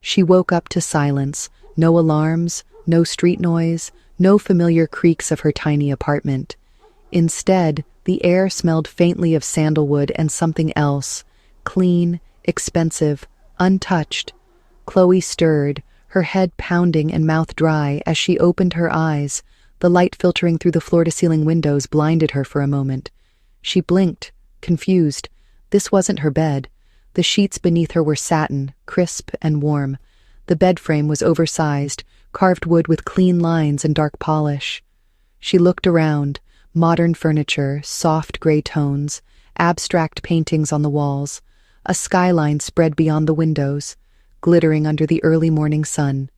She woke up to silence, no alarms, no street noise, no familiar creaks of her tiny apartment. Instead, the air smelled faintly of sandalwood and something else, clean, expensive, untouched. Chloe stirred, her head pounding and mouth dry as she opened her eyes. The light filtering through the floor-to-ceiling windows blinded her for a moment. She blinked, confused. This wasn't her bed. The sheets beneath her were satin, crisp and warm. The bed frame was oversized, carved wood with clean lines and dark polish. She looked around. Modern furniture, soft gray tones, abstract paintings on the walls. A skyline spread beyond the windows, glittering under the early morning sun.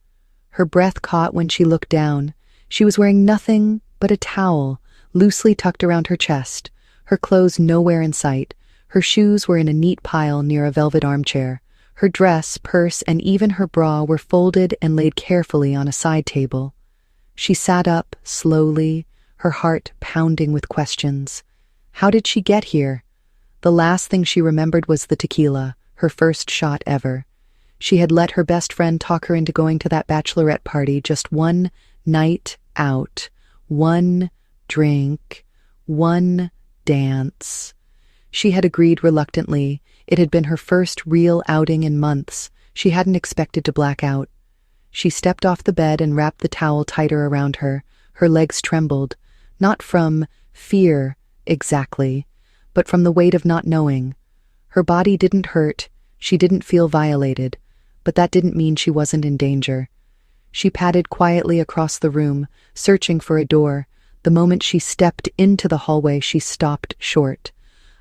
Her breath caught when she looked down. She was wearing nothing but a towel, loosely tucked around her chest, her clothes nowhere in sight. Her shoes were in a neat pile near a velvet armchair. Her dress, purse, and even her bra were folded and laid carefully on a side table. She sat up, slowly, her heart pounding with questions. How did she get here? The last thing she remembered was the tequila, her first shot ever. She had let her best friend talk her into going to that bachelorette party, just one night out, one drink, one dance. She had agreed reluctantly. It had been her first real outing in months. She hadn't expected to black out. She stepped off the bed and wrapped the towel tighter around her. Her legs trembled. Not from fear, exactly, but from the weight of not knowing. Her body didn't hurt, she didn't feel violated, but that didn't mean she wasn't in danger. She padded quietly across the room, searching for a door. The moment she stepped into the hallway, she stopped short.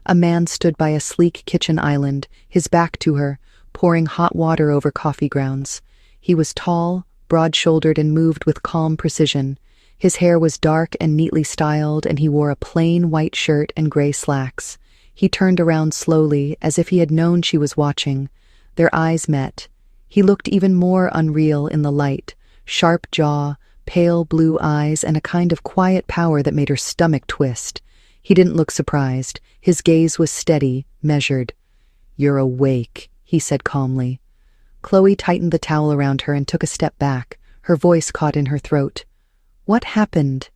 A man stood by a sleek kitchen island, his back to her, pouring hot water over coffee grounds. He was tall, broad-shouldered, and moved with calm precision. His hair was dark and neatly styled, and he wore a plain white shirt and gray slacks. He turned around slowly, as if he had known she was watching. Their eyes met. He looked even more unreal in the light, sharp jaw, pale blue eyes, and a kind of quiet power that made her stomach twist. He didn't look surprised. His gaze was steady, measured. "You're awake," he said calmly. Chloe tightened the towel around her and took a step back, her voice caught in her throat. "What happened?"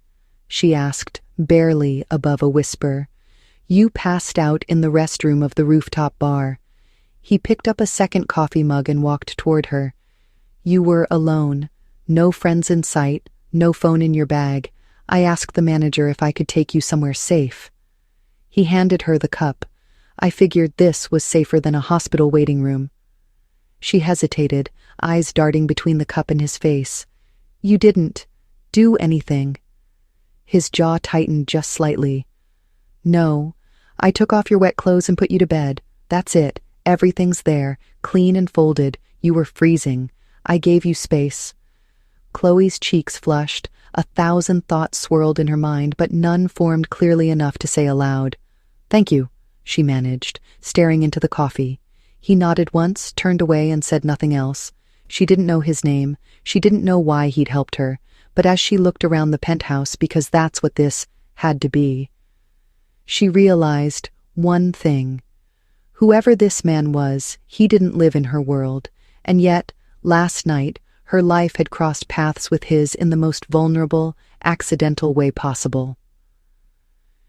she asked, barely above a whisper. "You passed out in the restroom of the rooftop bar." He picked up a second coffee mug and walked toward her. "You were alone. No friends in sight, no phone in your bag. I asked the manager if I could take you somewhere safe." He handed her the cup. "I figured this was safer than a hospital waiting room." She hesitated, eyes darting between the cup and his face. "You didn't do anything." His jaw tightened just slightly. "No, I took off your wet clothes and put you to bed. That's it. Everything's there, clean and folded. You were freezing. I gave you space." Chloe's cheeks flushed. 1,000 thoughts swirled in her mind, but none formed clearly enough to say aloud. "Thank you," she managed, staring into the coffee. He nodded once, turned away, and said nothing else. She didn't know his name. She didn't know why he'd helped her. But as she looked around the penthouse, because that's what this had to be, she realized one thing. Whoever this man was, he didn't live in her world. And yet, last night, her life had crossed paths with his in the most vulnerable, accidental way possible.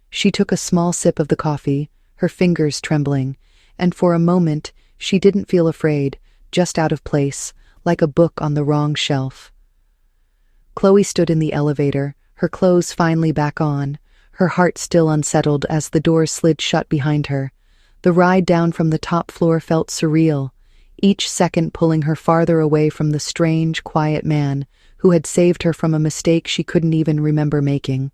She took a small sip of the coffee, her fingers trembling, and for a moment she didn't feel afraid, just out of place, like a book on the wrong shelf. Chloe stood in the elevator, her clothes finally back on, her heart still unsettled as the doors slid shut behind her. The ride down from the top floor felt surreal, each second pulling her farther away from the strange, quiet man who had saved her from a mistake she couldn't even remember making.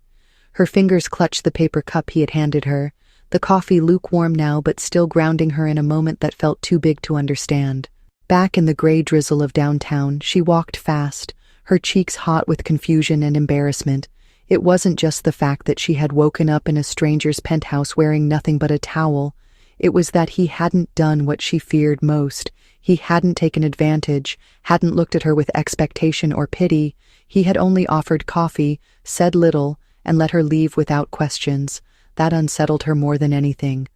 Her fingers clutched the paper cup he had handed her, the coffee lukewarm now but still grounding her in a moment that felt too big to understand. Back in the gray drizzle of downtown, she walked fast, her cheeks hot with confusion and embarrassment. It wasn't just the fact that she had woken up in a stranger's penthouse wearing nothing but a towel. It was that he hadn't done what she feared most. He hadn't taken advantage, hadn't looked at her with expectation or pity. He had only offered coffee, said little, and let her leave without questions. That unsettled her more than anything.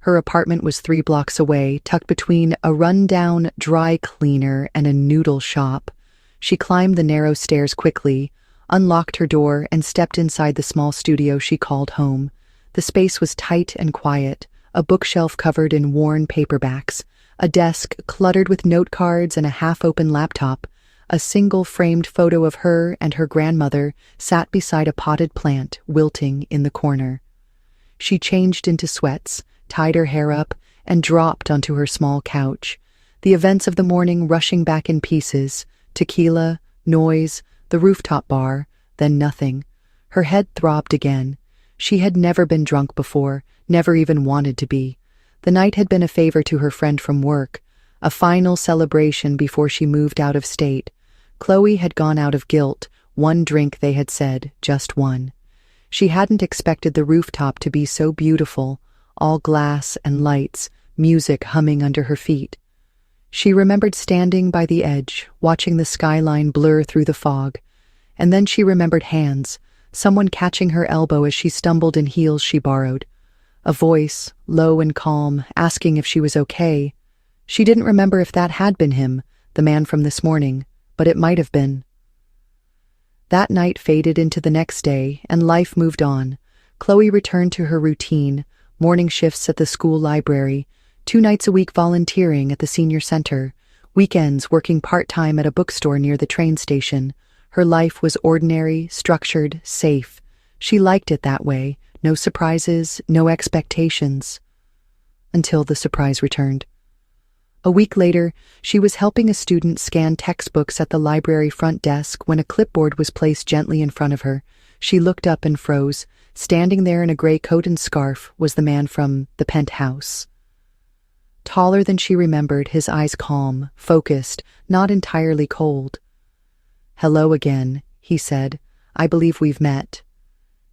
Her apartment was 3 blocks away, tucked between a rundown dry cleaner and a noodle shop. She climbed the narrow stairs quickly, unlocked her door, and stepped inside the small studio she called home. The space was tight and quiet, a bookshelf covered in worn paperbacks, a desk cluttered with note cards and a half-open laptop. A single framed photo of her and her grandmother sat beside a potted plant wilting in the corner. She changed into sweats, tied her hair up, and dropped onto her small couch. The events of the morning rushing back in pieces: tequila, noise, the rooftop bar, then nothing. Her head throbbed again. She had never been drunk before, never even wanted to be. The night had been a favor to her friend from work, a final celebration before she moved out of state. Chloe had gone out of guilt, one drink, they had said, just one. She hadn't expected the rooftop to be so beautiful, all glass and lights, music humming under her feet. She remembered standing by the edge, watching the skyline blur through the fog. And then she remembered hands, someone catching her elbow as she stumbled in heels she borrowed. A voice, low and calm, asking if she was okay. She didn't remember if that had been him, the man from this morning, but it might have been. That night faded into the next day, and life moved on. Chloe returned to her routine, morning shifts at the school library, 2 nights a week volunteering at the senior center, weekends working part-time at a bookstore near the train station. Her life was ordinary, structured, safe. She liked it that way, no surprises, no expectations. Until the surprise returned. A week later, she was helping a student scan textbooks at the library front desk when a clipboard was placed gently in front of her. She looked up and froze. Standing there in a gray coat and scarf was the man from the Penthouse. Taller than she remembered, his eyes calm, focused, not entirely cold. "Hello again," he said. "I believe we've met."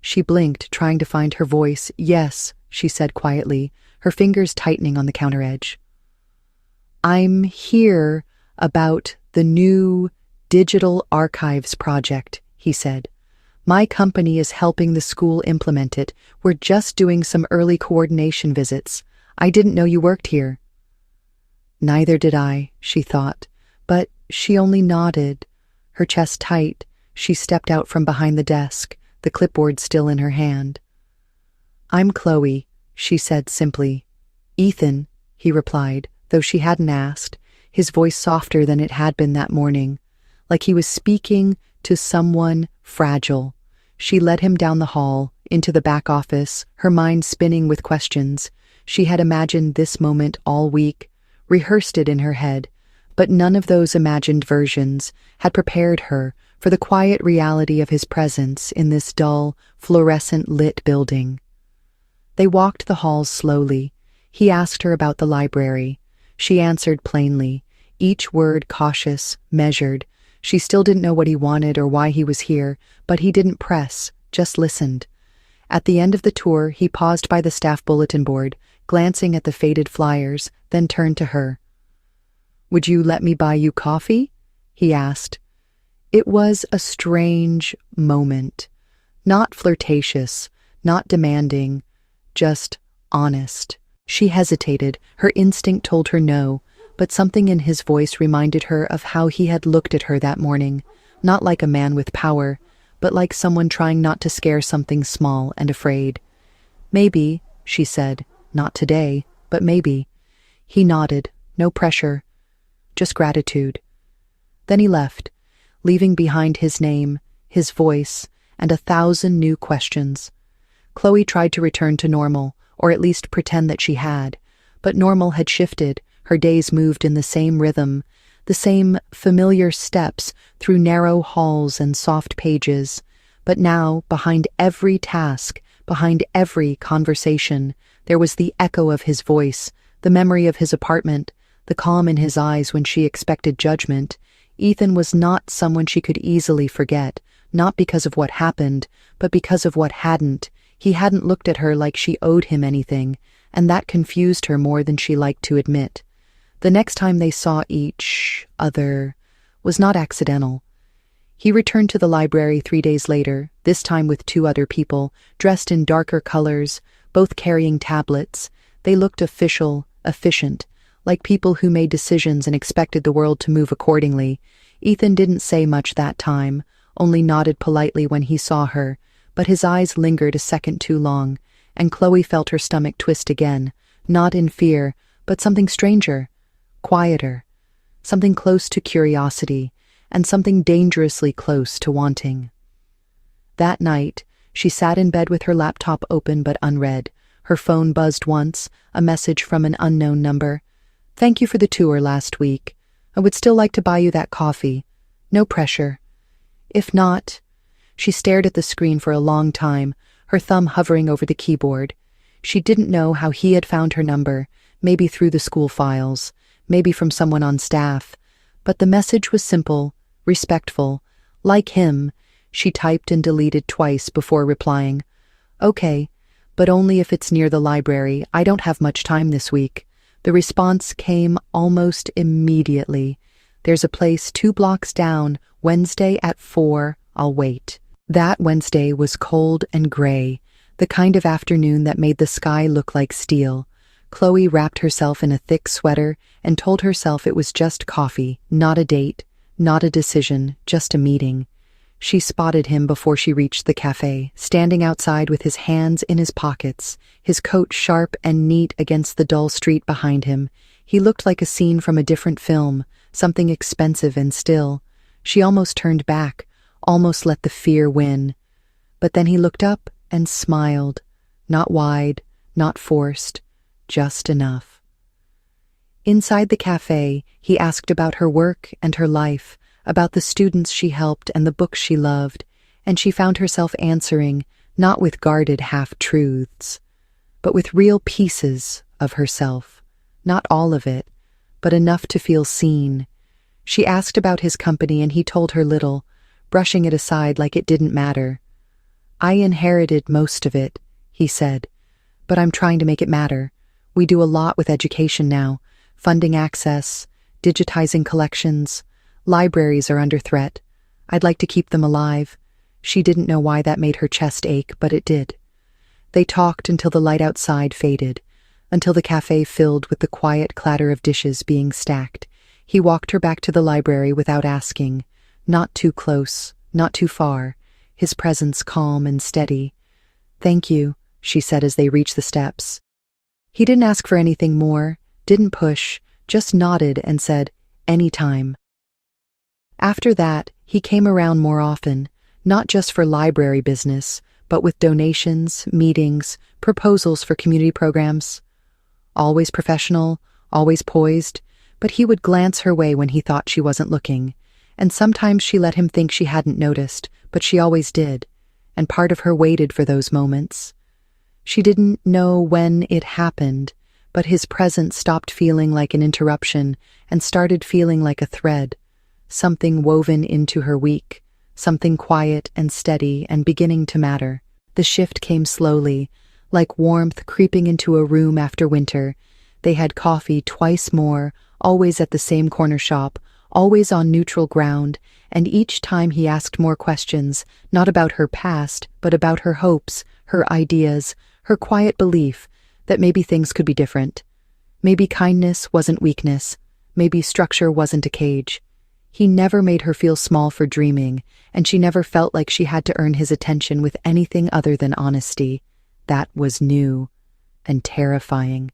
She blinked, trying to find her voice. "Yes," she said quietly, her fingers tightening on the counter edge. "I'm here about the new digital archives project," he said. "My company is helping the school implement it. We're just doing some early coordination visits. I didn't know you worked here." Neither did I, she thought, but she only nodded. Her chest tight, she stepped out from behind the desk, the clipboard still in her hand. "I'm Chloe," she said simply. "Ethan," he replied, though she hadn't asked, his voice softer than it had been that morning, like he was speaking to someone fragile. She led him down the hall, into the back office, her mind spinning with questions. She had imagined this moment all week, rehearsed it in her head, but none of those imagined versions had prepared her for the quiet reality of his presence in this dull, fluorescent-lit building. They walked the halls slowly. He asked her about the library. She answered plainly, each word cautious, measured. She still didn't know what he wanted or why he was here, but he didn't press, just listened. At the end of the tour, he paused by the staff bulletin board, glancing at the faded flyers, then turned to her. "Would you let me buy you coffee?" he asked. It was a strange moment. Not flirtatious, not demanding, just honest. She hesitated. Her instinct told her no, but something in his voice reminded her of how he had looked at her that morning, not like a man with power, but like someone trying not to scare something small and afraid. "Maybe," she said, "not today, but maybe." He nodded, no pressure, just gratitude. Then he left, leaving behind his name, his voice, and 1,000 new questions. Chloe tried to return to normal, or at least pretend that she had, but normal had shifted. Her days moved in the same rhythm, the same familiar steps through narrow halls and soft pages. But now, behind every task, behind every conversation, there was the echo of his voice, the memory of his apartment, the calm in his eyes when she expected judgment. Ethan was not someone she could easily forget, not because of what happened, but because of what hadn't. He hadn't looked at her like she owed him anything, and that confused her more than she liked to admit. The next time they saw each other was not accidental. He returned to the library 3 days later, this time with 2 other people, dressed in darker colors, both carrying tablets. They looked official, efficient, like people who made decisions and expected the world to move accordingly. Ethan didn't say much that time, only nodded politely when he saw her, but his eyes lingered a second too long, and Chloe felt her stomach twist again, not in fear, but something stranger, quieter, something close to curiosity, and something dangerously close to wanting. That night, she sat in bed with her laptop open but unread. Her phone buzzed once, a message from an unknown number. "Thank you for the tour last week. I would still like to buy you that coffee. No pressure." If not, she stared at the screen for a long time, her thumb hovering over the keyboard. She didn't know how he had found her number, maybe through the school files, maybe from someone on staff. But the message was simple, respectful. Like him, she typed and deleted twice before replying. "Okay, but only if it's near the library. I don't have much time this week." The response came almost immediately. "There's a place 2 blocks down, Wednesday at 4, I'll wait." That Wednesday was cold and gray, the kind of afternoon that made the sky look like steel. Chloe wrapped herself in a thick sweater and told herself it was just coffee, not a date, not a decision, just a meeting. She spotted him before she reached the cafe, standing outside with his hands in his pockets, his coat sharp and neat against the dull street behind him. He looked like a scene from a different film, something expensive and still. She almost turned back, almost let the fear win. But then he looked up and smiled, not wide, not forced, just enough. Inside the cafe, he asked about her work and her life, about the students she helped and the books she loved, and she found herself answering, not with guarded half-truths, but with real pieces of herself. Not all of it, but enough to feel seen. She asked about his company and he told her little, brushing it aside like it didn't matter. "I inherited most of it," he said, "but I'm trying to make it matter. We do a lot with education now, funding access, digitizing collections. Libraries are under threat. I'd like to keep them alive." She didn't know why that made her chest ache, but it did. They talked until the light outside faded, until the cafe filled with the quiet clatter of dishes being stacked. He walked her back to the library without asking, not too close, not too far, his presence calm and steady. "Thank you," she said as they reached the steps. He didn't ask for anything more, didn't push, just nodded and said, "Anytime." After that, he came around more often, not just for library business, but with donations, meetings, proposals for community programs. Always professional, always poised, but he would glance her way when he thought she wasn't looking, and sometimes she let him think she hadn't noticed, but she always did, and part of her waited for those moments. She didn't know when it happened, but his presence stopped feeling like an interruption and started feeling like a thread, something woven into her week, something quiet and steady and beginning to matter. The shift came slowly, like warmth creeping into a room after winter. They had coffee twice more, always at the same corner shop, always on neutral ground, and each time he asked more questions, not about her past, but about her hopes, her ideas, her quiet belief that maybe things could be different. Maybe kindness wasn't weakness, maybe structure wasn't a cage. He never made her feel small for dreaming, and she never felt like she had to earn his attention with anything other than honesty. That was new and terrifying.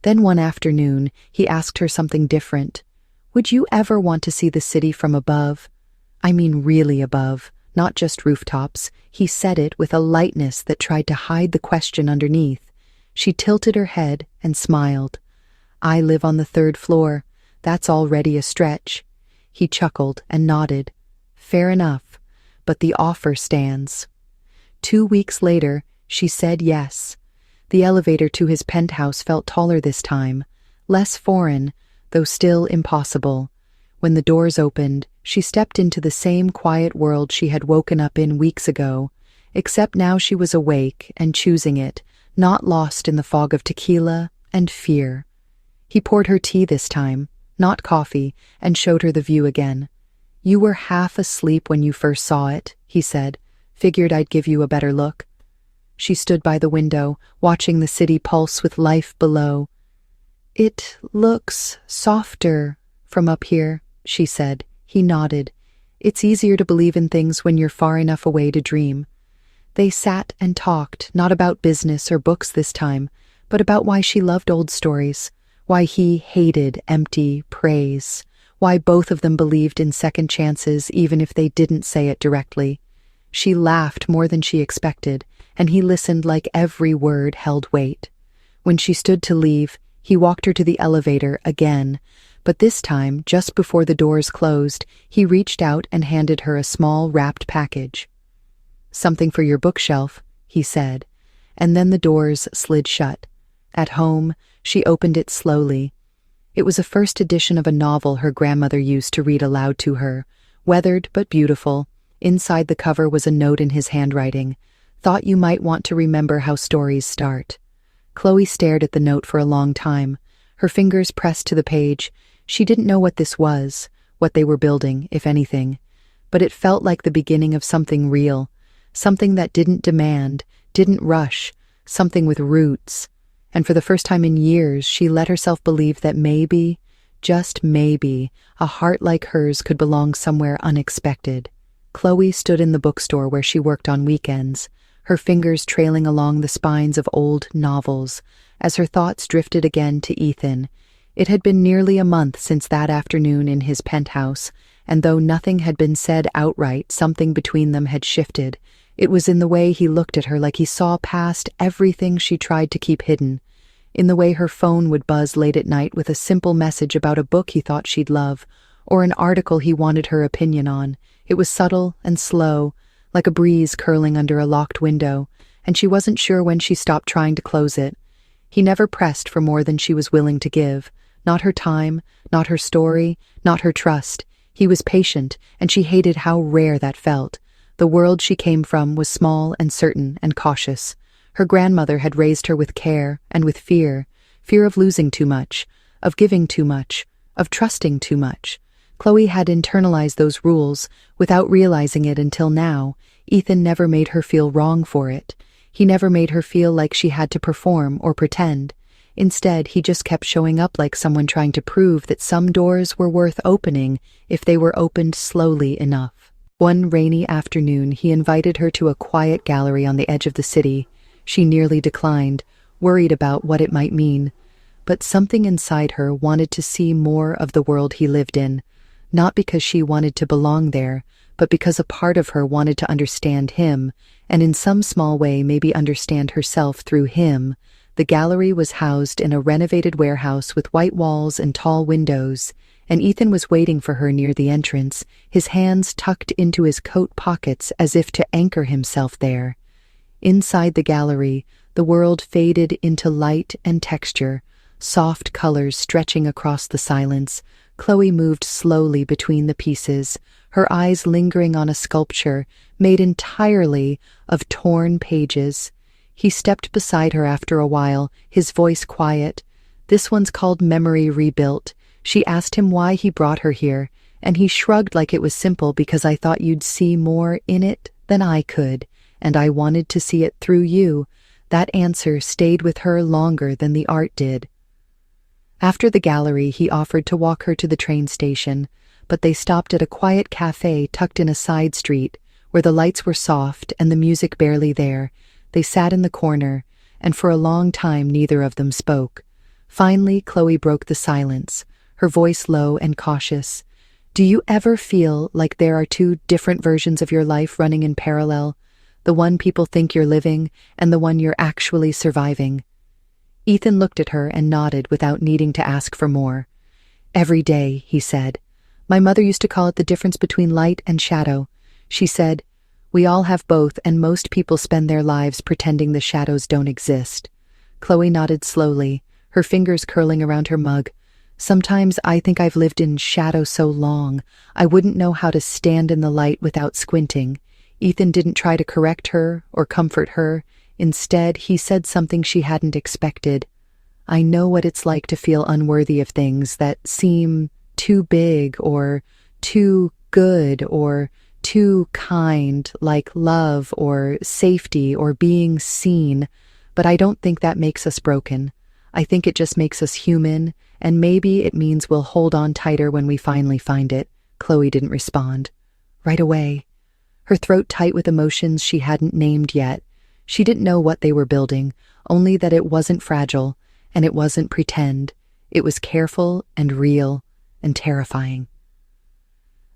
Then one afternoon, he asked her something different. "Would you ever want to see the city from above? I mean really above, not just rooftops." He said it with a lightness that tried to hide the question underneath. She tilted her head and smiled. "I live on the 3rd floor. That's already a stretch." He chuckled and nodded. "Fair enough, but the offer stands." 2 weeks later, she said yes. The elevator to his penthouse felt taller this time, less foreign, though still impossible. When the doors opened, she stepped into the same quiet world she had woken up in weeks ago, except now she was awake and choosing it, not lost in the fog of tequila and fear. He poured her tea this time, not coffee, and showed her the view again. "You were half asleep when you first saw it," he said. "Figured I'd give you a better look." She stood by the window, watching the city pulse with life below. "It looks softer from up here," she said. He nodded. "It's easier to believe in things when you're far enough away to dream." They sat and talked, not about business or books this time, but about why she loved old stories, why he hated empty praise, why both of them believed in second chances even if they didn't say it directly. She laughed more than she expected, and he listened like every word held weight. When she stood to leave, he walked her to the elevator again, but this time, just before the doors closed, he reached out and handed her a small wrapped package. "Something for your bookshelf," he said, and then the doors slid shut. At home, she opened it slowly. It was a first edition of a novel her grandmother used to read aloud to her, weathered but beautiful. Inside the cover was a note in his handwriting. "Thought you might want to remember how stories start." Chloe stared at the note for a long time, her fingers pressed to the page. She didn't know what this was, what they were building, if anything, but it felt like the beginning of something real, something that didn't demand, didn't rush, something with roots. And for the first time in years, she let herself believe that maybe, just maybe, a heart like hers could belong somewhere unexpected. Chloe stood in the bookstore where she worked on weekends, her fingers trailing along the spines of old novels, as her thoughts drifted again to Ethan. It had been nearly a month since that afternoon in his penthouse, and though nothing had been said outright, something between them had shifted. It was in the way he looked at her, like he saw past everything she tried to keep hidden, in the way her phone would buzz late at night with a simple message about a book he thought she'd love, or an article he wanted her opinion on. It was subtle and slow, like a breeze curling under a locked window, and she wasn't sure when she stopped trying to close it. He never pressed for more than she was willing to give, not her time, not her story, not her trust. He was patient, and she hated how rare that felt. The world she came from was small and certain and cautious. Her grandmother had raised her with care and with fear of losing too much, of giving too much, of trusting too much. Chloe had internalized those rules without realizing it until now. Ethan never made her feel wrong for it. He never made her feel like she had to perform or pretend. Instead, he just kept showing up like someone trying to prove that some doors were worth opening if they were opened slowly enough. One rainy afternoon, he invited her to a quiet gallery on the edge of the city. She nearly declined, worried about what it might mean. But something inside her wanted to see more of the world he lived in. Not because she wanted to belong there, but because a part of her wanted to understand him, and in some small way maybe understand herself through him. The gallery was housed in a renovated warehouse with white walls and tall windows, and Ethan was waiting for her near the entrance, his hands tucked into his coat pockets as if to anchor himself there. Inside the gallery, the world faded into light and texture, soft colors stretching across the silence. Chloe moved slowly between the pieces, her eyes lingering on a sculpture made entirely of torn pages. He stepped beside her after a while, his voice quiet. "This one's called Memory Rebuilt." She asked him why he brought her here, and he shrugged like it was simple. "Because I thought you'd see more in it than I could, and I wanted to see it through you." That answer stayed with her longer than the art did. After the gallery, he offered to walk her to the train station, but they stopped at a quiet cafe tucked in a side street, where the lights were soft and the music barely there. They sat in the corner, and for a long time neither of them spoke. Finally, Chloe broke the silence, her voice low and cautious. "Do you ever feel like there are two different versions of your life running in parallel? The one people think you're living, and the one you're actually surviving?" Ethan looked at her and nodded without needing to ask for more. "Every day," he said. "My mother used to call it the difference between light and shadow. She said, we all have both, and most people spend their lives pretending the shadows don't exist." Chloe nodded slowly, her fingers curling around her mug. "Sometimes I think I've lived in shadow so long, I wouldn't know how to stand in the light without squinting." Ethan didn't try to correct her or comfort her. Instead, he said something she hadn't expected. "I know what it's like to feel unworthy of things that seem too big or too good or too kind, like love or safety or being seen, but I don't think that makes us broken. I think it just makes us human, and maybe it means we'll hold on tighter when we finally find it. Chloe didn't respond. Right away. Her throat tight with emotions she hadn't named yet. She didn't know what they were building, only that it wasn't fragile, and it wasn't pretend. It was careful and real and terrifying.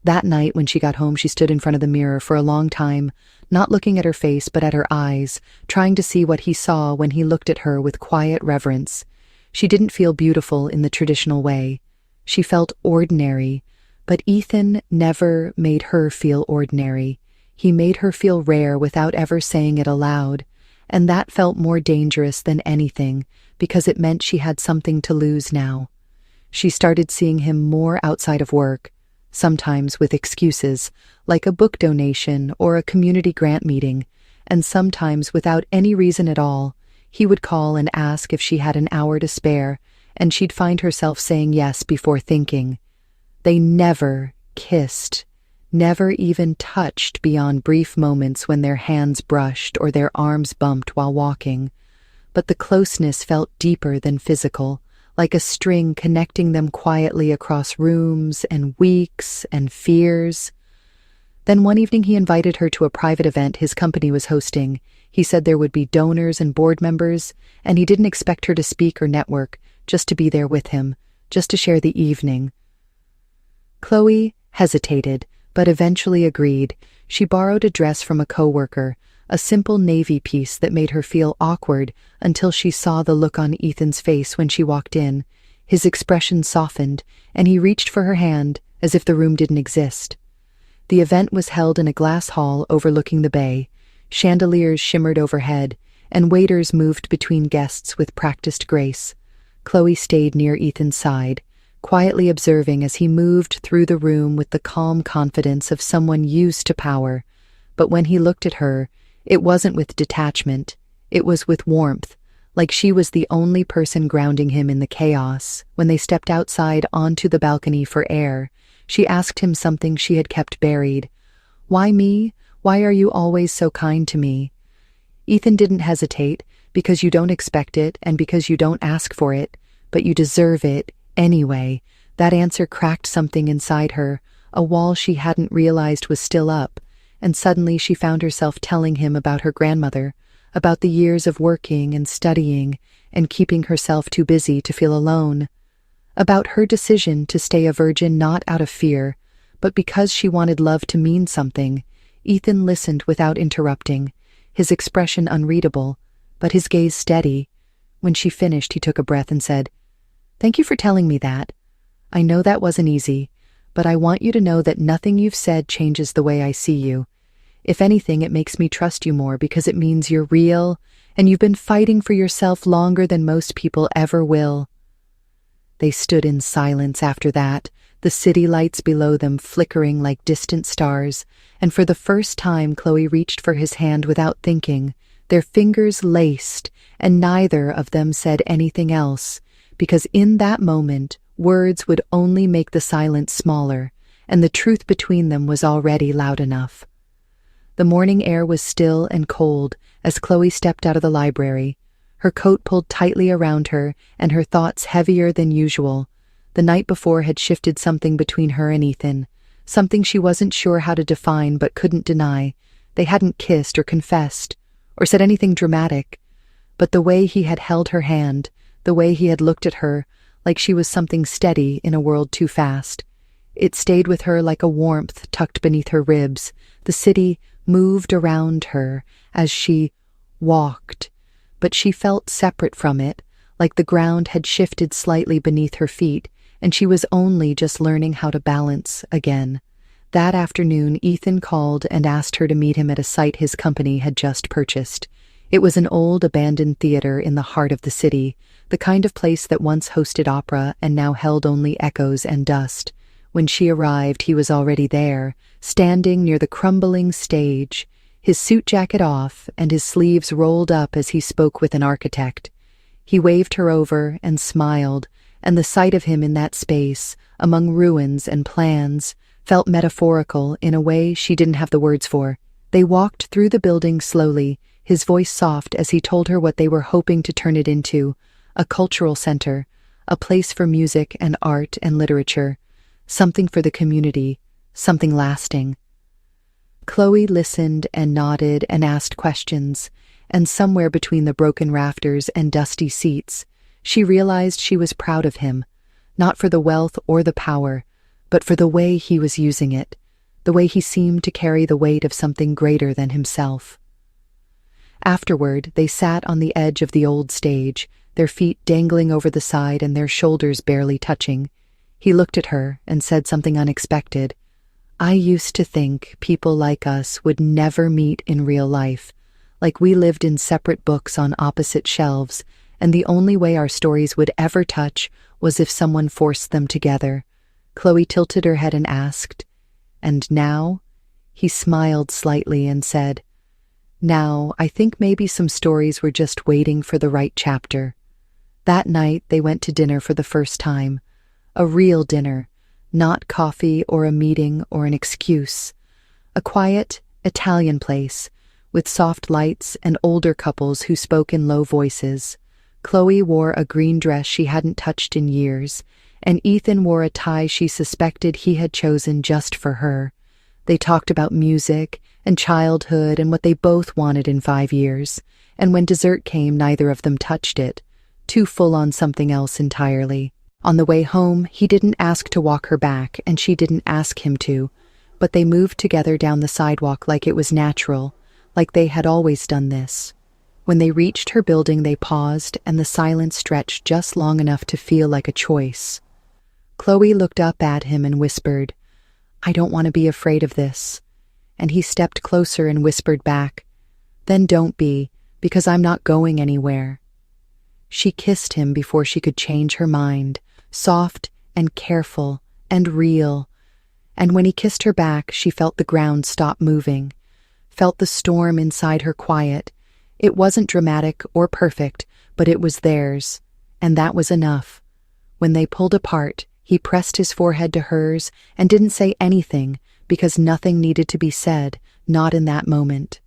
That night, when she got home, she stood in front of the mirror for a long time, not looking at her face but at her eyes, trying to see what he saw when he looked at her with quiet reverence. She didn't feel beautiful in the traditional way. She felt ordinary, but Ethan never made her feel ordinary. He made her feel rare without ever saying it aloud, and that felt more dangerous than anything because it meant she had something to lose now. She started seeing him more outside of work, sometimes with excuses, like a book donation or a community grant meeting, and sometimes without any reason at all. He would call and ask if she had an hour to spare, and she'd find herself saying yes before thinking. They never kissed, never even touched beyond brief moments when their hands brushed or their arms bumped while walking. But the closeness felt deeper than physical, like a string connecting them quietly across rooms and weeks and fears. Then one evening he invited her to a private event his company was hosting. He said there would be donors and board members, and he didn't expect her to speak or network, just to be there with him, just to share the evening. Chloe hesitated, but eventually agreed. She borrowed a dress from a coworker, a simple navy piece that made her feel awkward until she saw the look on Ethan's face when she walked in. His expression softened, and he reached for her hand as if the room didn't exist. The event was held in a glass hall overlooking the bay. Chandeliers shimmered overhead, and waiters moved between guests with practiced grace. Chloe stayed near Ethan's side, quietly observing as he moved through the room with the calm confidence of someone used to power. But when he looked at her, it wasn't with detachment, it was with warmth, like she was the only person grounding him in the chaos. When they stepped outside onto the balcony for air, she asked him something she had kept buried. "Why me? Why are you always so kind to me?" Ethan didn't hesitate, because you don't expect it and because you don't ask for it, but you deserve it anyway. That answer cracked something inside her, a wall she hadn't realized was still up, and suddenly she found herself telling him about her grandmother, about the years of working and studying and keeping herself too busy to feel alone, about her decision to stay a virgin not out of fear, but because she wanted love to mean something. Ethan listened without interrupting, his expression unreadable, but his gaze steady. When she finished, he took a breath and said, "Thank you for telling me that. I know that wasn't easy, but I want you to know that nothing you've said changes the way I see you. If anything, it makes me trust you more because it means you're real, and you've been fighting for yourself longer than most people ever will." They stood in silence after that, the city lights below them flickering like distant stars, and for the first time Chloe reached for his hand without thinking. Their fingers laced, and neither of them said anything else, because in that moment, words would only make the silence smaller, and the truth between them was already loud enough. The morning air was still and cold as Chloe stepped out of the library, her coat pulled tightly around her and her thoughts heavier than usual. The night before had shifted something between her and Ethan, something she wasn't sure how to define but couldn't deny. They hadn't kissed or confessed or said anything dramatic, but the way he had held her hand, the way he had looked at her, like she was something steady in a world too fast. It stayed with her like a warmth tucked beneath her ribs. The city moved around her as she walked, but she felt separate from it, like the ground had shifted slightly beneath her feet, and she was only just learning how to balance again. That afternoon, Ethan called and asked her to meet him at a site his company had just purchased. It was an old, abandoned theater in the heart of the city, the kind of place that once hosted opera and now held only echoes and dust. When she arrived, he was already there, standing near the crumbling stage, his suit jacket off and his sleeves rolled up as he spoke with an architect. He waved her over and smiled, and the sight of him in that space, among ruins and plans, felt metaphorical in a way she didn't have the words for. They walked through the building slowly, his voice soft as he told her what they were hoping to turn it into: a cultural center, a place for music and art and literature, something for the community, something lasting. Chloe listened and nodded and asked questions, and somewhere between the broken rafters and dusty seats, she realized she was proud of him, not for the wealth or the power, but for the way he was using it, the way he seemed to carry the weight of something greater than himself. Afterward, they sat on the edge of the old stage, their feet dangling over the side and their shoulders barely touching. He looked at her and said something unexpected. "I used to think people like us would never meet in real life, like we lived in separate books on opposite shelves, and the only way our stories would ever touch was if someone forced them together." Chloe tilted her head and asked, "And now?" He smiled slightly and said, "Now, I think maybe some stories were just waiting for the right chapter." That night, they went to dinner for the first time. A real dinner, not coffee or a meeting or an excuse. A quiet, Italian place, with soft lights and older couples who spoke in low voices. Chloe wore a green dress she hadn't touched in years, and Ethan wore a tie she suspected he had chosen just for her. They talked about music and childhood and what they both wanted in 5 years, and when dessert came, neither of them touched it, too full on something else entirely. On the way home, he didn't ask to walk her back, and she didn't ask him to, but they moved together down the sidewalk like it was natural, like they had always done this. When they reached her building, they paused, and the silence stretched just long enough to feel like a choice. Chloe looked up at him and whispered, "I don't want to be afraid of this." And he stepped closer and whispered back, "Then don't be, because I'm not going anywhere." She kissed him before she could change her mind, soft and careful and real. And when he kissed her back, she felt the ground stop moving, felt the storm inside her quiet. It wasn't dramatic or perfect, but it was theirs, and that was enough. When they pulled apart, he pressed his forehead to hers and didn't say anything, because nothing needed to be said, not in that moment.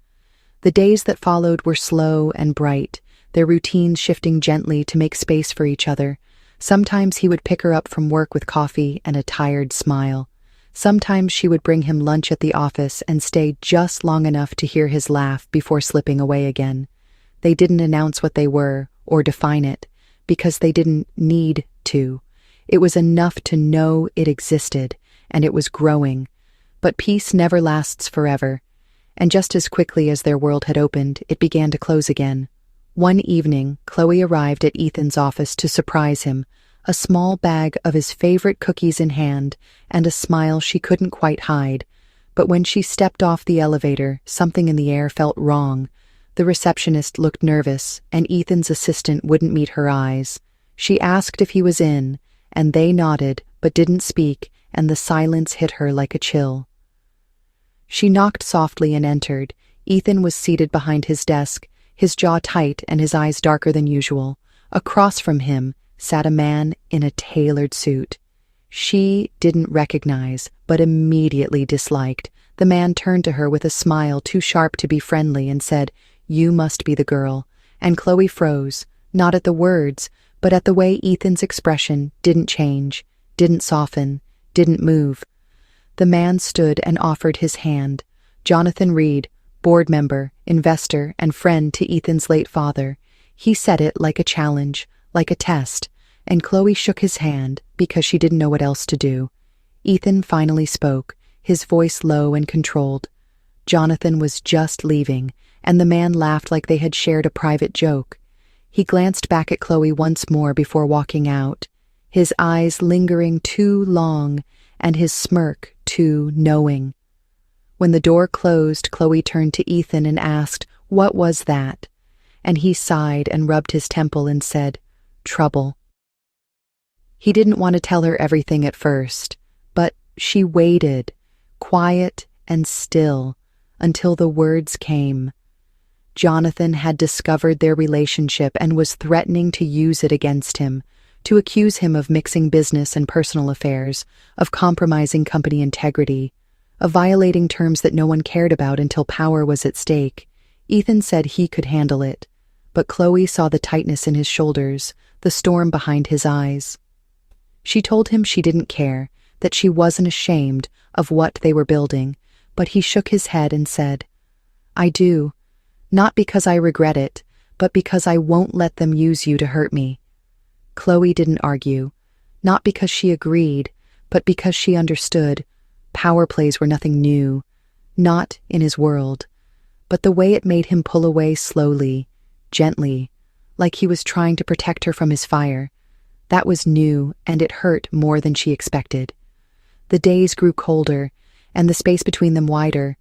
The days that followed were slow and bright, their routines shifting gently to make space for each other. Sometimes he would pick her up from work with coffee and a tired smile. Sometimes she would bring him lunch at the office and stay just long enough to hear his laugh before slipping away again. They didn't announce what they were or define it, because they didn't need to. It was enough to know it existed, and it was growing. But peace never lasts forever, and just as quickly as their world had opened, it began to close again. One evening, Chloe arrived at Ethan's office to surprise him, a small bag of his favorite cookies in hand, and a smile she couldn't quite hide. But when she stepped off the elevator, something in the air felt wrong. The receptionist looked nervous, and Ethan's assistant wouldn't meet her eyes. She asked if he was in, and they nodded, but didn't speak, and the silence hit her like a chill. She knocked softly and entered. Ethan was seated behind his desk, his jaw tight and his eyes darker than usual. Across from him sat a man in a tailored suit. She didn't recognize, but immediately disliked. The man turned to her with a smile too sharp to be friendly and said, "You must be the girl." And Chloe froze, not at the words, but at the way Ethan's expression didn't change, didn't soften, didn't move. The man stood and offered his hand. Jonathan Reed, board member, investor, and friend to Ethan's late father. He said it like a challenge, like a test, and Chloe shook his hand because she didn't know what else to do. Ethan finally spoke, his voice low and controlled. Jonathan was just leaving, and the man laughed like they had shared a private joke. He glanced back at Chloe once more before walking out, his eyes lingering too long, and his smirk too knowing. When the door closed, Chloe turned to Ethan and asked, "What was that?" And he sighed and rubbed his temple and said, "Trouble." He didn't want to tell her everything at first, but she waited, quiet and still, until the words came. Jonathan had discovered their relationship and was threatening to use it against him, to accuse him of mixing business and personal affairs, of compromising company integrity, of violating terms that no one cared about until power was at stake. Ethan said he could handle it, but Chloe saw the tightness in his shoulders, the storm behind his eyes. She told him she didn't care, that she wasn't ashamed of what they were building, but he shook his head and said, "I do, not because I regret it, but because I won't let them use you to hurt me." Chloe didn't argue, not because she agreed, but because she understood. Power plays were nothing new, not in his world, but the way it made him pull away slowly, gently, like he was trying to protect her from his fire. That was new, and it hurt more than she expected. The days grew colder, and the space between them wider.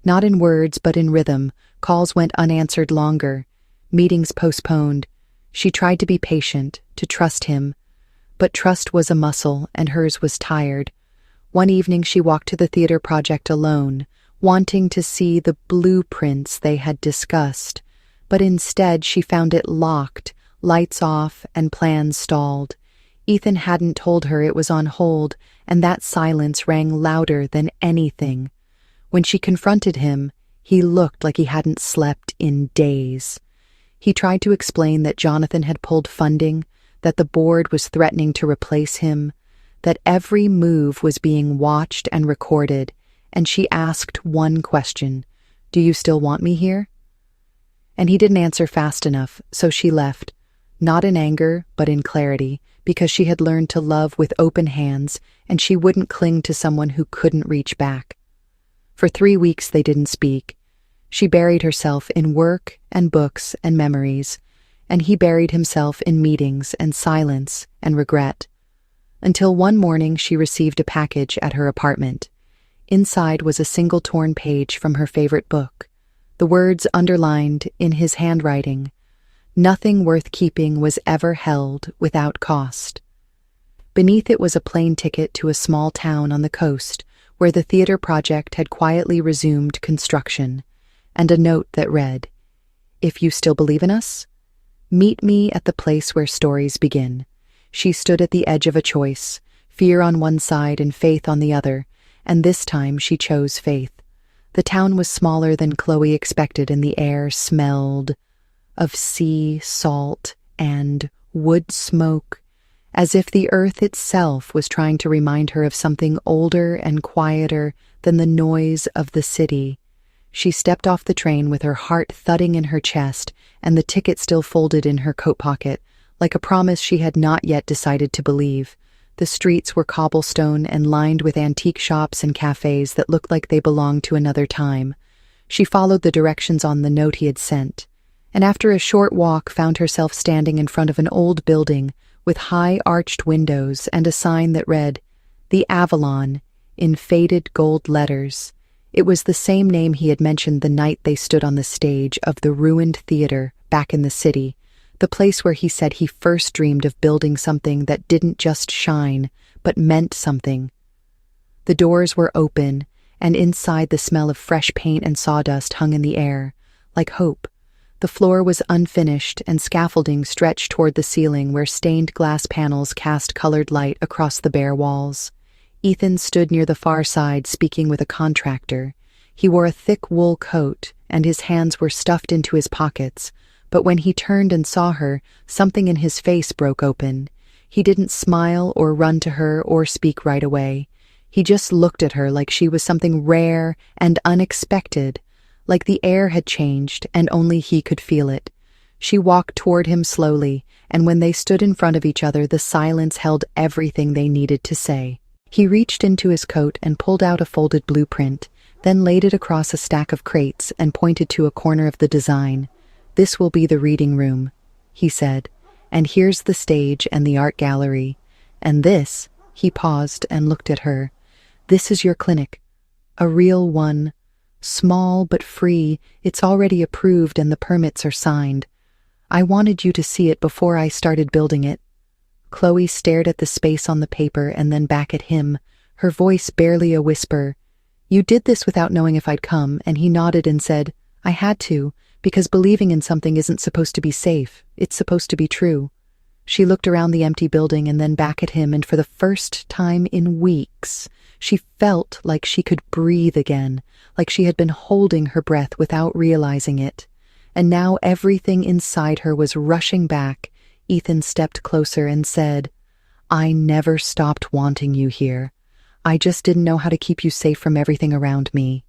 Not in words, but in rhythm. Calls went unanswered longer, meetings postponed. She tried to be patient, to trust him, but trust was a muscle, and hers was tired. One evening she walked to the theater project alone, wanting to see the blueprints they had discussed, but instead she found it locked, lights off, and plans stalled. Ethan hadn't told her it was on hold, and that silence rang louder than anything. When she confronted him, he looked like he hadn't slept in days. He tried to explain that Jonathan had pulled funding, that the board was threatening to replace him, that every move was being watched and recorded, and she asked one question: "Do you still want me here?" And he didn't answer fast enough, so she left, not in anger, but in clarity, because she had learned to love with open hands, and she wouldn't cling to someone who couldn't reach back. For 3 weeks they didn't speak. She buried herself in work and books and memories, and he buried himself in meetings and silence and regret. Until one morning she received a package at her apartment. Inside was a single torn page from her favorite book, the words underlined in his handwriting: "Nothing worth keeping was ever held without cost." Beneath it was a plane ticket to a small town on the coast where the theater project had quietly resumed construction, and a note that read, "If you still believe in us, meet me at the place where stories begin." She stood at the edge of a choice, fear on one side and faith on the other, and this time she chose faith. The town was smaller than Chloe expected, and the air smelled of sea, salt, and wood smoke, as if the earth itself was trying to remind her of something older and quieter than the noise of the city. She stepped off the train with her heart thudding in her chest and the ticket still folded in her coat pocket, like a promise she had not yet decided to believe. The streets were cobblestone and lined with antique shops and cafes that looked like they belonged to another time. She followed the directions on the note he had sent, and after a short walk found herself standing in front of an old building with high arched windows and a sign that read, "The Avalon," in faded gold letters. It was the same name he had mentioned the night they stood on the stage of the ruined theater back in the city, the place where he said he first dreamed of building something that didn't just shine, but meant something. The doors were open, and inside the smell of fresh paint and sawdust hung in the air, like hope. The floor was unfinished, and scaffolding stretched toward the ceiling where stained glass panels cast colored light across the bare walls. Ethan stood near the far side speaking with a contractor. He wore a thick wool coat, and his hands were stuffed into his pockets, but when he turned and saw her, something in his face broke open. He didn't smile or run to her or speak right away. He just looked at her like she was something rare and unexpected, like the air had changed and only he could feel it. She walked toward him slowly, and when they stood in front of each other, the silence held everything they needed to say. He reached into his coat and pulled out a folded blueprint, then laid it across a stack of crates and pointed to a corner of the design. "This will be the reading room," he said, "and here's the stage and the art gallery. And this," he paused and looked at her, "this is your clinic. A real one. Small but free. It's already approved and the permits are signed. I wanted you to see it before I started building it." Chloe stared at the space on the paper and then back at him, her voice barely a whisper. "You did this without knowing if I'd come," and he nodded and said, "I had to, because believing in something isn't supposed to be safe, it's supposed to be true." She looked around the empty building and then back at him, and for the first time in weeks, she felt like she could breathe again, like she had been holding her breath without realizing it. And now everything inside her was rushing back. Ethan stepped closer and said, "I never stopped wanting you here. I just didn't know how to keep you safe from everything around me."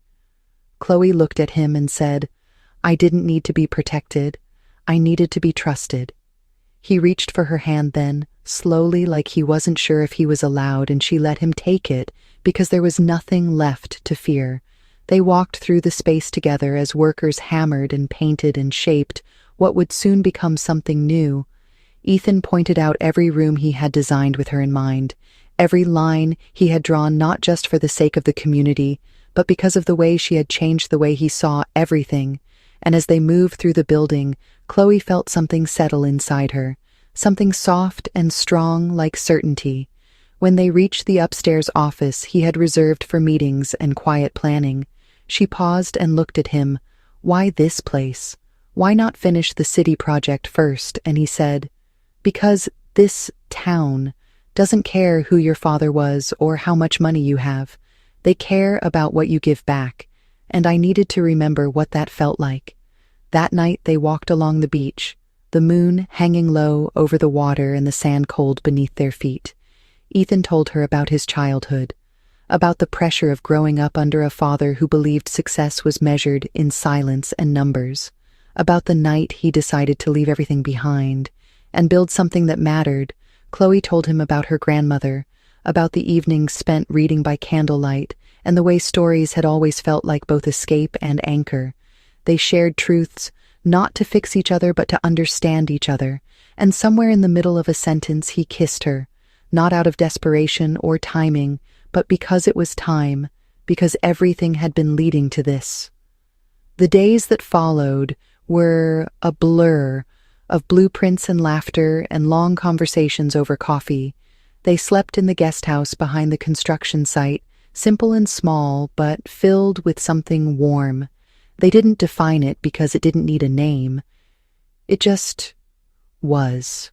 Chloe looked at him and said, "I didn't need to be protected. I needed to be trusted." He reached for her hand then, slowly, like he wasn't sure if he was allowed, and she let him take it because there was nothing left to fear. They walked through the space together as workers hammered and painted and shaped what would soon become something new. Ethan pointed out every room he had designed with her in mind, every line he had drawn not just for the sake of the community, but because of the way she had changed the way he saw everything. And as they moved through the building, Chloe felt something settle inside her, something soft and strong like certainty. When they reached the upstairs office he had reserved for meetings and quiet planning, she paused and looked at him. Why this place? Why not finish the city project first? And he said, "Because this town doesn't care who your father was or how much money you have. They care about what you give back." And I needed to remember what that felt like. That night they walked along the beach, the moon hanging low over the water and the sand cold beneath their feet. Ethan told her about his childhood, about the pressure of growing up under a father who believed success was measured in silence and numbers, about the night he decided to leave everything behind and build something that mattered. Chloe told him about her grandmother, about the evenings spent reading by candlelight, and the way stories had always felt like both escape and anchor. They shared truths, not to fix each other but to understand each other, and somewhere in the middle of a sentence he kissed her, not out of desperation or timing, but because it was time, because everything had been leading to this. The days that followed were a blur of blueprints and laughter and long conversations over coffee. They slept in the guest house behind the construction site, simple and small, but filled with something warm. They didn't define it because it didn't need a name. It just was.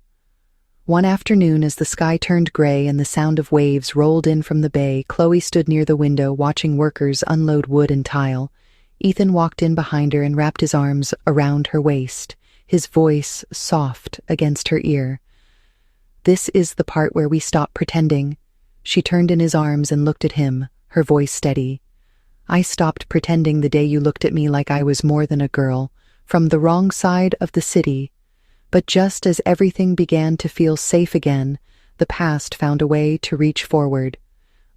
One afternoon, as the sky turned gray and the sound of waves rolled in from the bay, Chloe stood near the window watching workers unload wood and tile. Ethan walked in behind her and wrapped his arms around her waist, his voice soft against her ear. "This is the part where we stop pretending." She turned in his arms and looked at him, her voice steady. "I stopped pretending the day you looked at me like I was more than a girl, from the wrong side of the city. But just as everything began to feel safe again, the past found a way to reach forward.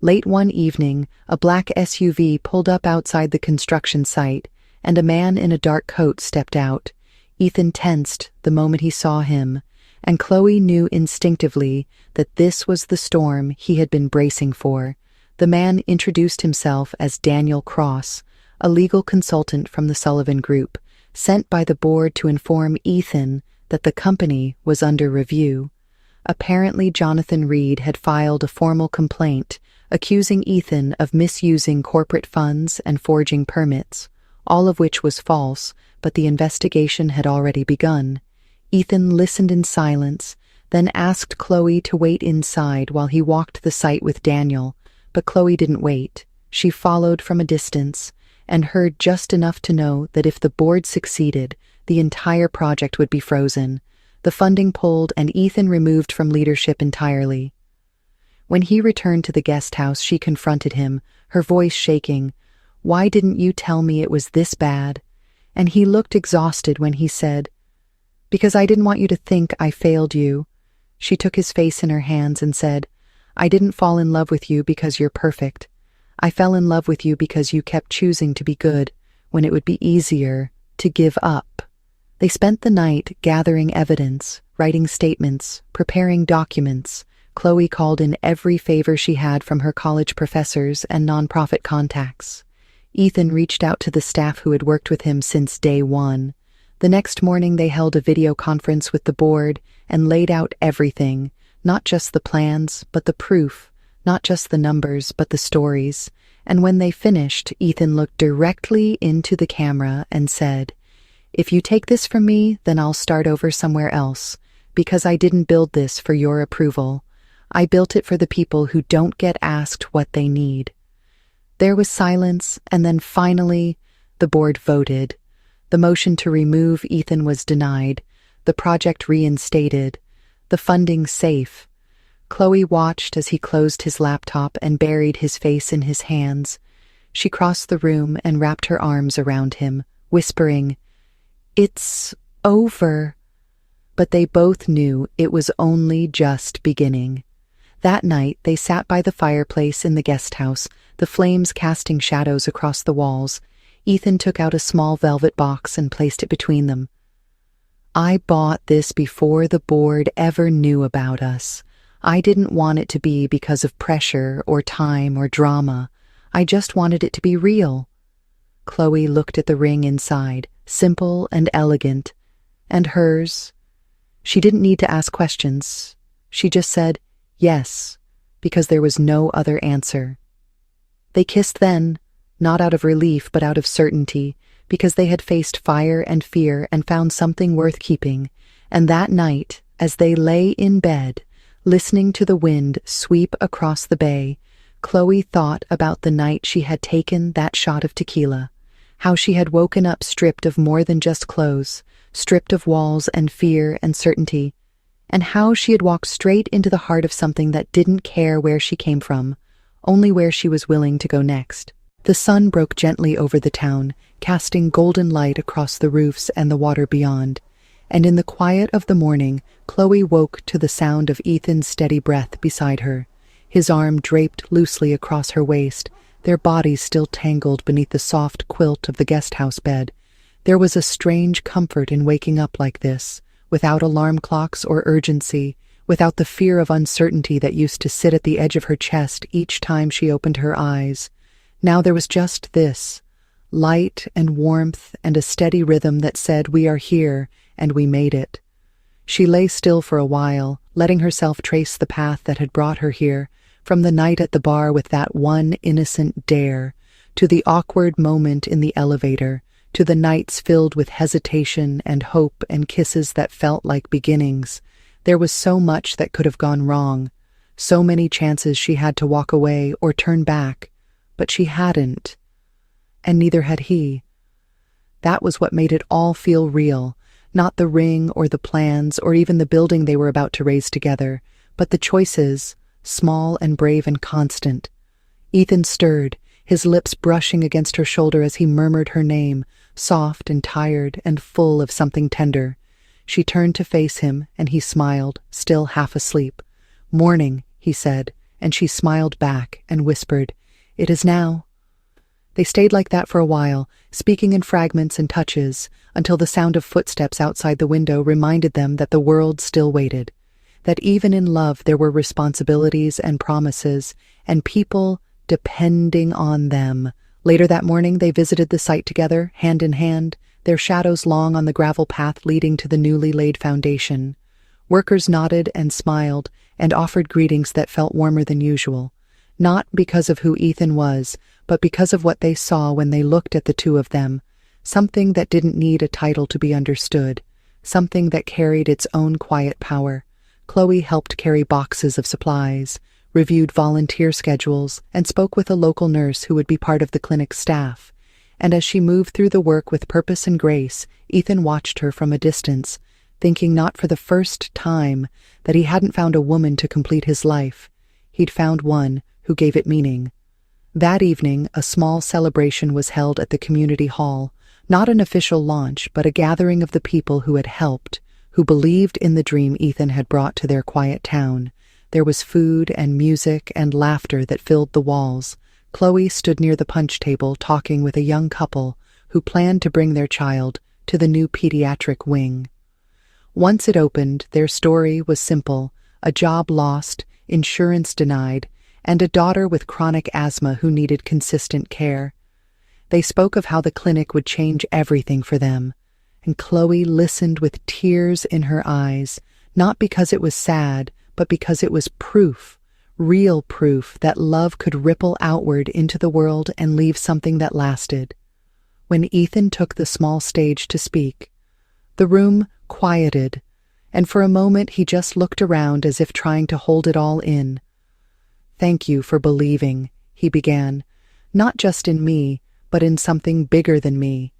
Late one evening, a black SUV pulled up outside the construction site, and a man in a dark coat stepped out. Ethan tensed the moment he saw him, and Chloe knew instinctively that this was the storm he had been bracing for. The man introduced himself as Daniel Cross, a legal consultant from the Sullivan Group, sent by the board to inform Ethan that the company was under review. Apparently, Jonathan Reed had filed a formal complaint accusing Ethan of misusing corporate funds and forging permits, all of which was false, but the investigation had already begun. Ethan listened in silence, then asked Chloe to wait inside while he walked the site with Daniel. But Chloe didn't wait. She followed from a distance and heard just enough to know that if the board succeeded, the entire project would be frozen. The funding pulled and Ethan removed from leadership entirely. When he returned to the guest house, she confronted him, her voice shaking. "Why didn't you tell me it was this bad?" And he looked exhausted when he said, "Because I didn't want you to think I failed you." She took his face in her hands and said, "I didn't fall in love with you because you're perfect. I fell in love with you because you kept choosing to be good when it would be easier to give up." They spent the night gathering evidence, writing statements, preparing documents. Chloe called in every favor she had from her college professors and nonprofit contacts. Ethan reached out to the staff who had worked with him since day one. The next morning they held a video conference with the board and laid out everything, not just the plans, but the proof, not just the numbers, but the stories. And when they finished, Ethan looked directly into the camera and said, "If you take this from me, then I'll start over somewhere else. because I didn't build this for your approval. I built it for the people who don't get asked what they need." There was silence, and then finally, the board voted. The motion to remove Ethan was denied, the project reinstated, the funding safe. Chloe watched as he closed his laptop and buried his face in his hands. She crossed the room and wrapped her arms around him, whispering, "It's over." But they both knew it was only just beginning. That night, they sat by the fireplace in the guest house, the flames casting shadows across the walls. Ethan took out a small velvet box and placed it between them. "I bought this before the board ever knew about us. I didn't want it to be because of pressure or time or drama. I just wanted it to be real." Chloe looked at the ring inside, simple and elegant. And hers? She didn't need to ask questions. She just said yes, because there was no other answer. They kissed then, not out of relief but out of certainty, because they had faced fire and fear and found something worth keeping. And that night, as they lay in bed, listening to the wind sweep across the bay, Chloe thought about the night she had taken that shot of tequila, how she had woken up stripped of more than just clothes, stripped of walls and fear and certainty, and how she had walked straight into the heart of something that didn't care where she came from, only where she was willing to go next. The sun broke gently over the town, casting golden light across the roofs and the water beyond, and in the quiet of the morning, Chloe woke to the sound of Ethan's steady breath beside her, his arm draped loosely across her waist, their bodies still tangled beneath the soft quilt of the guest-house bed. There was a strange comfort in waking up like this, without alarm clocks or urgency, without the fear of uncertainty that used to sit at the edge of her chest each time she opened her eyes. Now there was just this, light and warmth and a steady rhythm that said, "We are here, and we made it." She lay still for a while, letting herself trace the path that had brought her here, from the night at the bar with that one innocent dare, to the awkward moment in the elevator, to the nights filled with hesitation and hope and kisses that felt like beginnings. There was so much that could have gone wrong, so many chances she had to walk away or turn back, but she hadn't, and neither had he. That was what made it all feel real, not the ring or the plans or even the building they were about to raise together, but the choices, small and brave and constant. Ethan stirred, his lips brushing against her shoulder as he murmured her name, soft and tired and full of something tender. She turned to face him, and he smiled, still half asleep. "Morning," he said, and she smiled back and whispered, "It is now." They stayed like that for a while, speaking in fragments and touches, until the sound of footsteps outside the window reminded them that the world still waited, that even in love there were responsibilities and promises, and people depending on them. Later that morning they visited the site together, hand in hand, their shadows long on the gravel path leading to the newly laid foundation. Workers nodded and smiled and offered greetings that felt warmer than usual, not because of who Ethan was, but because of what they saw when they looked at the two of them, something that didn't need a title to be understood, something that carried its own quiet power. Chloe helped carry boxes of supplies, reviewed volunteer schedules, and spoke with a local nurse who would be part of the clinic's staff. And as she moved through the work with purpose and grace, Ethan watched her from a distance, thinking not for the first time that he hadn't found a woman to complete his life. He'd found one who gave it meaning. That evening, a small celebration was held at the community hall, not an official launch, but a gathering of the people who had helped, who believed in the dream Ethan had brought to their quiet town. There was food and music and laughter that filled the walls. Chloe stood near the punch table talking with a young couple who planned to bring their child to the new pediatric wing. Once it opened, their story was simple: a job lost, insurance denied, and a daughter with chronic asthma who needed consistent care. They spoke of how the clinic would change everything for them, and Chloe listened with tears in her eyes, not because it was sad, but because it was proof, real proof that love could ripple outward into the world and leave something that lasted. When Ethan took the small stage to speak, the room quieted, and for a moment he just looked around as if trying to hold it all in. "Thank you for believing," he began, "not just in me, but in something bigger than me.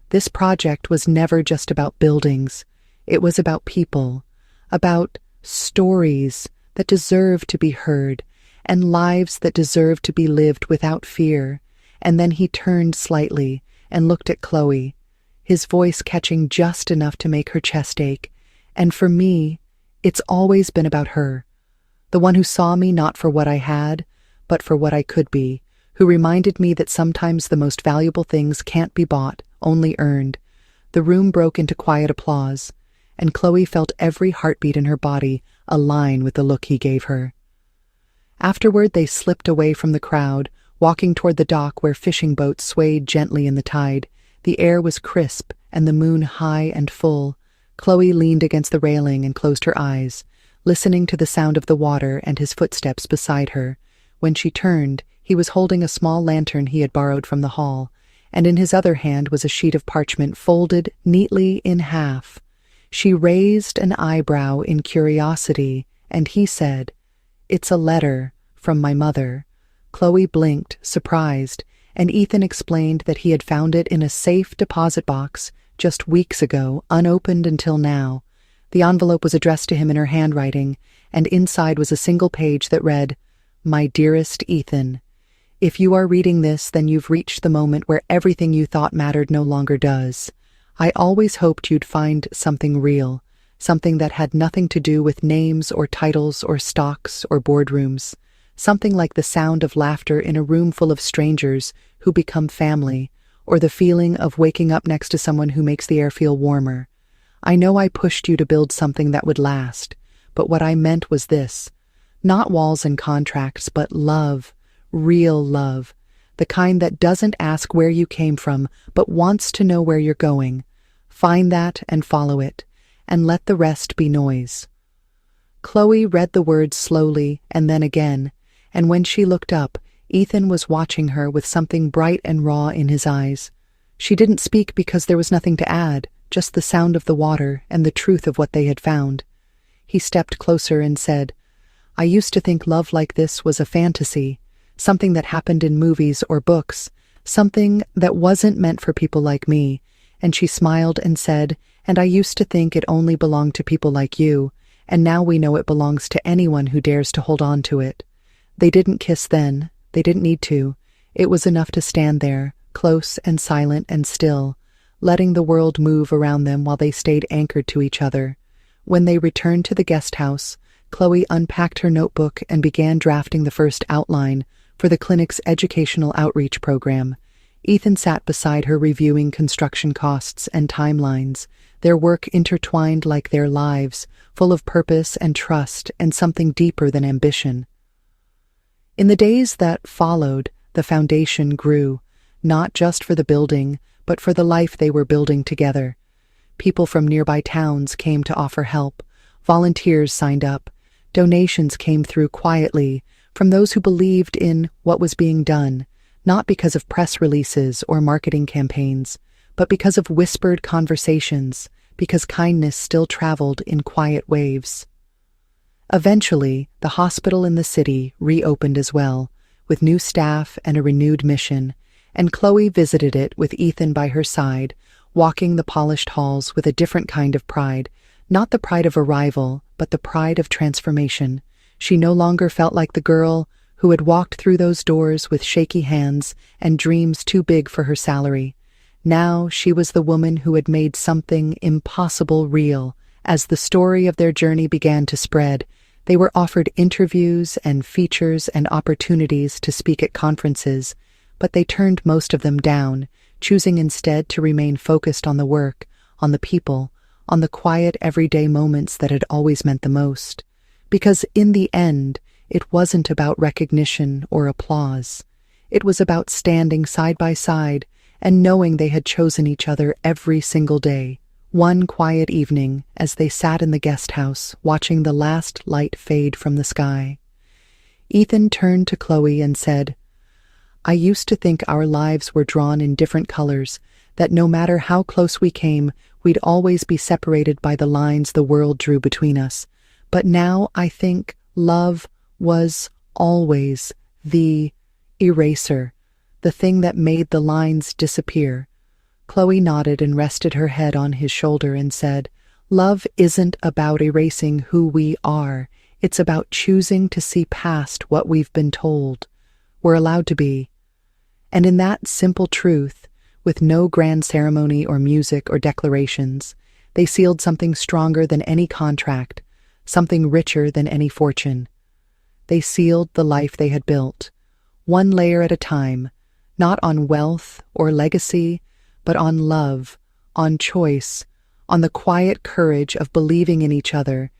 This project was never just about buildings. It was about people, about stories that deserve to be heard, and lives that deserve to be lived without fear." And then he turned slightly and looked at Chloe, his voice catching just enough to make her chest ache. "And for me, it's always been about her. The one who saw me not for what I had, but for what I could be, who reminded me that sometimes the most valuable things can't be bought, only earned." The room broke into quiet applause, and Chloe felt every heartbeat in her body align with the look he gave her. Afterward, they slipped away from the crowd, walking toward the dock where fishing boats swayed gently in the tide. The air was crisp and the moon high and full. Chloe leaned against the railing and closed her eyes, listening to the sound of the water and his footsteps beside her. When she turned, he was holding a small lantern he had borrowed from the hall, and in his other hand was a sheet of parchment folded neatly in half. She raised an eyebrow in curiosity, and he said, "It's a letter from my mother." Chloe blinked, surprised, and Ethan explained that he had found it in a safe deposit box just weeks ago, unopened until now. The envelope was addressed to him in her handwriting, and inside was a single page that read, "My dearest Ethan, if you are reading this, then you've reached the moment where everything you thought mattered no longer does. I always hoped you'd find something real, something that had nothing to do with names or titles or stocks or boardrooms. Something like the sound of laughter in a room full of strangers who become family, or the feeling of waking up next to someone who makes the air feel warmer. I know I pushed you to build something that would last, but what I meant was this. Not walls and contracts, but love, real love, the kind that doesn't ask where you came from, but wants to know where you're going. Find that and follow it, and let the rest be noise." Chloe read the words slowly and then again, and when she looked up, Ethan was watching her with something bright and raw in his eyes. She didn't speak because there was nothing to add, just the sound of the water and the truth of what they had found. He stepped closer and said, "I used to think love like this was a fantasy, something that happened in movies or books, something that wasn't meant for people like me." And she smiled and said, "And I used to think it only belonged to people like you, and now we know it belongs to anyone who dares to hold on to it." They didn't kiss then. They didn't need to. It was enough to stand there, close and silent and still, letting the world move around them while they stayed anchored to each other. When they returned to the guest house, Chloe unpacked her notebook and began drafting the first outline for the clinic's educational outreach program. Ethan sat beside her reviewing construction costs and timelines, their work intertwined like their lives, full of purpose and trust and something deeper than ambition. In the days that followed, the foundation grew, not just for the building, but for the life they were building together. People from nearby towns came to offer help. Volunteers signed up. Donations came through quietly from those who believed in what was being done, not because of press releases or marketing campaigns, but because of whispered conversations, because kindness still traveled in quiet waves. Eventually, the hospital in the city reopened as well, with new staff and a renewed mission, and Chloe visited it with Ethan by her side, walking the polished halls with a different kind of pride, not the pride of arrival, but the pride of transformation. She no longer felt like the girl who had walked through those doors with shaky hands and dreams too big for her salary. Now she was the woman who had made something impossible real. As the story of their journey began to spread, they were offered interviews and features and opportunities to speak at conferences, but they turned most of them down, choosing instead to remain focused on the work, on the people, on the quiet everyday moments that had always meant the most. Because in the end, it wasn't about recognition or applause. It was about standing side by side and knowing they had chosen each other every single day. One quiet evening, as they sat in the guest house, watching the last light fade from the sky, Ethan turned to Chloe and said, "I used to think our lives were drawn in different colors, that no matter how close we came, we'd always be separated by the lines the world drew between us. But now I think love was always the eraser, the thing that made the lines disappear. Chloe nodded and rested her head on his shoulder and said, "Love isn't about erasing who we are. It's about choosing to see past what we've been told we're allowed to be." And in that simple truth, with no grand ceremony or music or declarations, they sealed something stronger than any contract, something richer than any fortune. They sealed the life they had built, one layer at a time, not on wealth or legacy, but on love, on choice, on the quiet courage of believing in each other,